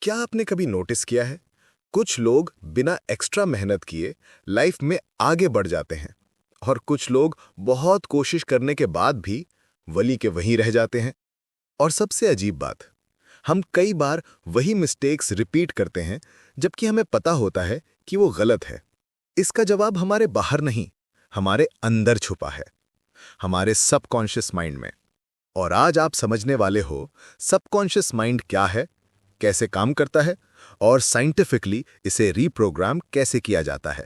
क्या आपने कभी नोटिस किया है, कुछ लोग बिना एक्स्ट्रा मेहनत किए लाइफ में आगे बढ़ जाते हैं और कुछ लोग बहुत कोशिश करने के बाद भी वली के वहीं रह जाते हैं। और सबसे अजीब बात, हम कई बार वही मिस्टेक्स रिपीट करते हैं जबकि हमें पता होता है कि वो गलत है। इसका जवाब हमारे बाहर नहीं, हमारे अंदर छुपा है, हमारे सबकॉन्शियस माइंड में। और आज आप समझने वाले हो सबकॉन्शियस माइंड क्या है, कैसे काम करता है और साइंटिफिकली इसे रीप्रोग्राम कैसे किया जाता है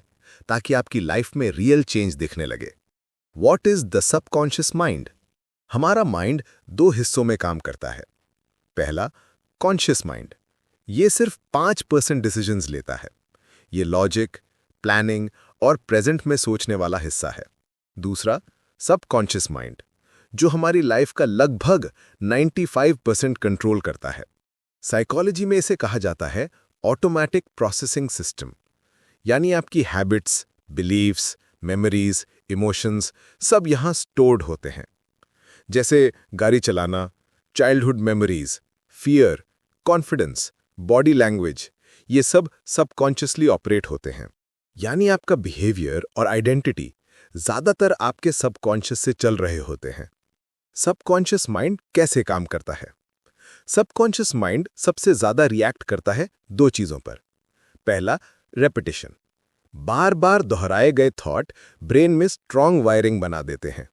ताकि आपकी लाइफ में रियल चेंज दिखने लगे। What is the subconscious mind? हमारा माइंड दो हिस्सों में काम करता है। पहला, कॉन्शियस माइंड। ये सिर्फ 5% डिसीजंस लेता है। ये लॉजिक, प्लानिंग और प्रेजेंट में सोचने वाला हिस्सा है। दूसरा, सबकॉन्शियस माइंड, जो हमारी लाइफ का लगभग 95% कंट्रोल करता है। साइकोलॉजी में इसे कहा जाता है ऑटोमेटिक प्रोसेसिंग सिस्टम। यानी आपकी हैबिट्स, बिलीव्स, मेमोरीज, इमोशंस सब यहां स्टोर्ड होते हैं। जैसे गाड़ी चलाना, childhood memories, fear, confidence, body language, ये सब सबकॉन्शियसली ऑपरेट होते हैं। यानी आपका बिहेवियर और आइडेंटिटी ज्यादातर आपके सबकॉन्शियस से चल रहे होते हैं। सबकॉन्शियस माइंड कैसे काम करता है? सबकॉन्शियस माइंड सबसे ज्यादा रिएक्ट करता है दो चीजों पर। पहला, रेपिटेशन। बार बार दोहराए गए थॉट ब्रेन में स्ट्रॉन्ग वायरिंग बना देते हैं।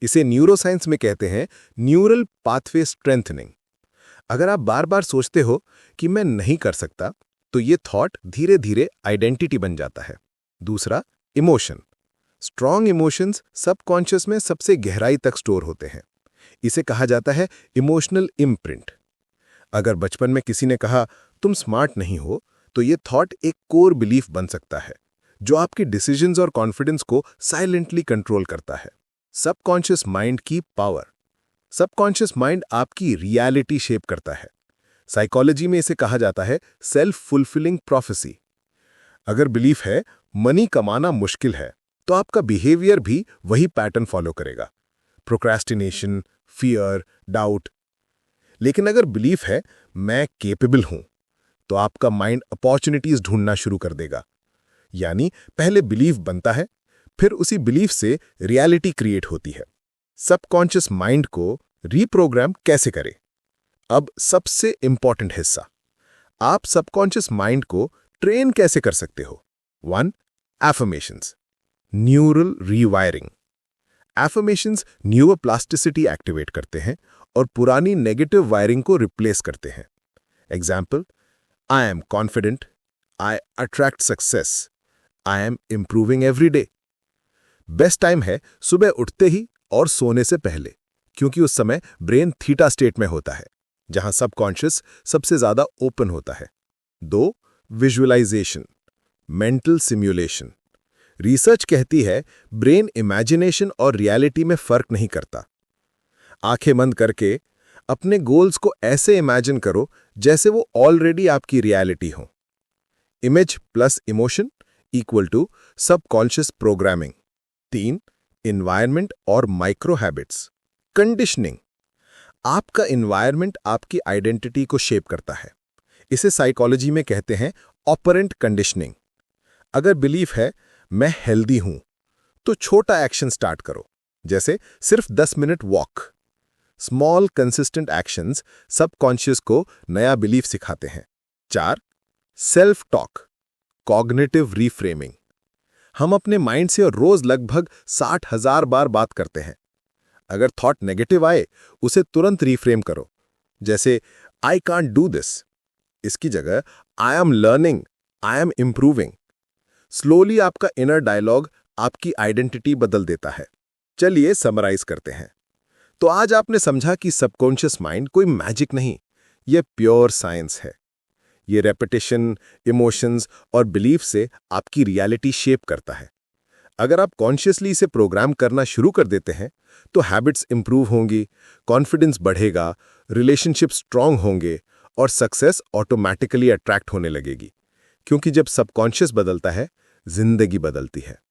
इसे न्यूरोसाइंस में कहते हैं न्यूरल पाथवे स्ट्रेंथनिंग। अगर आप बार बार सोचते हो कि मैं नहीं कर सकता, तो ये थॉट धीरे धीरे आइडेंटिटी बन जाता है। दूसरा, इमोशन। स्ट्रॉन्ग इमोशंस सबकॉन्शियस में सबसे गहराई तक स्टोर होते हैं। इसे कहा जाता है इमोशनल इम्प्रिंट। अगर बचपन में किसी ने कहा तुम स्मार्ट नहीं हो, तो ये थॉट एक कोर बिलीफ बन सकता है जो आपके डिसीजंस और कॉन्फिडेंस को साइलेंटली कंट्रोल करता है। सबकॉन्शियस माइंड की पावर। सबकॉन्शियस माइंड आपकी रियलिटी शेप करता है। साइकोलॉजी में इसे कहा जाता है सेल्फ फुलफिलिंग प्रोफेसी। अगर बिलीफ है मनी कमाना मुश्किल है, तो आपका बिहेवियर भी वही पैटर्न फॉलो करेगा। Procrastination, fear, doubt. लेकिन अगर बिलीफ है मैं केपेबल हूं, तो आपका माइंड अपॉर्चुनिटीज ढूंढना शुरू कर देगा। यानी पहले बिलीफ बनता है, फिर उसी बिलीफ से रियलिटी क्रिएट होती है। सबकॉन्शियस माइंड को रीप्रोग्राम कैसे करें? अब सबसे इंपॉर्टेंट हिस्सा, आप सबकॉन्शियस माइंड को ट्रेन कैसे कर सकते हो? 1. Affirmations, neural rewiring. Affirmations neuroplasticity activate करते हैं और पुरानी नेगेटिव वायरिंग को रिप्लेस करते हैं। Example, I am confident, I attract success, I am improving every day. Best time है सुबह उठते ही और सोने से पहले, क्योंकि उस समय ब्रेन थीटा स्टेट में होता है, जहां सबकॉन्शियस सबसे ज्यादा ओपन होता है। 2. Visualisation, mental simulation. रिसर्च कहती है ब्रेन इमेजिनेशन और रियलिटी में फर्क नहीं करता। आंखें बंद करके अपने गोल्स को ऐसे इमेजिन करो जैसे वो ऑलरेडी आपकी रियलिटी हो। Image plus emotion equal to subconscious programming. 3. Environment और माइक्रो हैबिट्स। कंडीशनिंग। आपका इन्वायरमेंट आपकी आइडेंटिटी को शेप करता है। इसे साइकोलॉजी में कहते हैं ऑपरेंट कंडीशनिंग। अगर बिलीफ है मैं हेल्दी हूं, तो छोटा एक्शन स्टार्ट करो, जैसे सिर्फ 10 minute walk. Small consistent actions subconscious को नया बिलीफ सिखाते हैं। 4. Self talk, cognitive reframing. हम अपने माइंड से रोज लगभग 60,000 बार बात करते हैं। अगर थॉट नेगेटिव आए, उसे तुरंत रीफ्रेम करो, जैसे आई कांट डू दिस। इसकी जगह I am learning, I am improving. Slowly आपका इनर डायलॉग आपकी आइडेंटिटी बदल देता है। चलिए समराइज करते हैं। तो आज आपने समझा कि सबकॉन्शियस माइंड कोई मैजिक नहीं, यह प्योर साइंस है। ये रेपिटेशन, इमोशंस और बिलीफ से आपकी रियलिटी शेप करता है। अगर आप कॉन्शियसली इसे प्रोग्राम करना शुरू कर देते हैं, तो हैबिट्स इंप्रूव होंगी, कॉन्फिडेंस बढ़ेगा, रिलेशनशिप स्ट्रांग होंगे और सक्सेस ऑटोमेटिकली अट्रैक्ट होने लगेगी। क्योंकि जब सबकॉन्शियस बदलता है, जिंदगी बदलती है।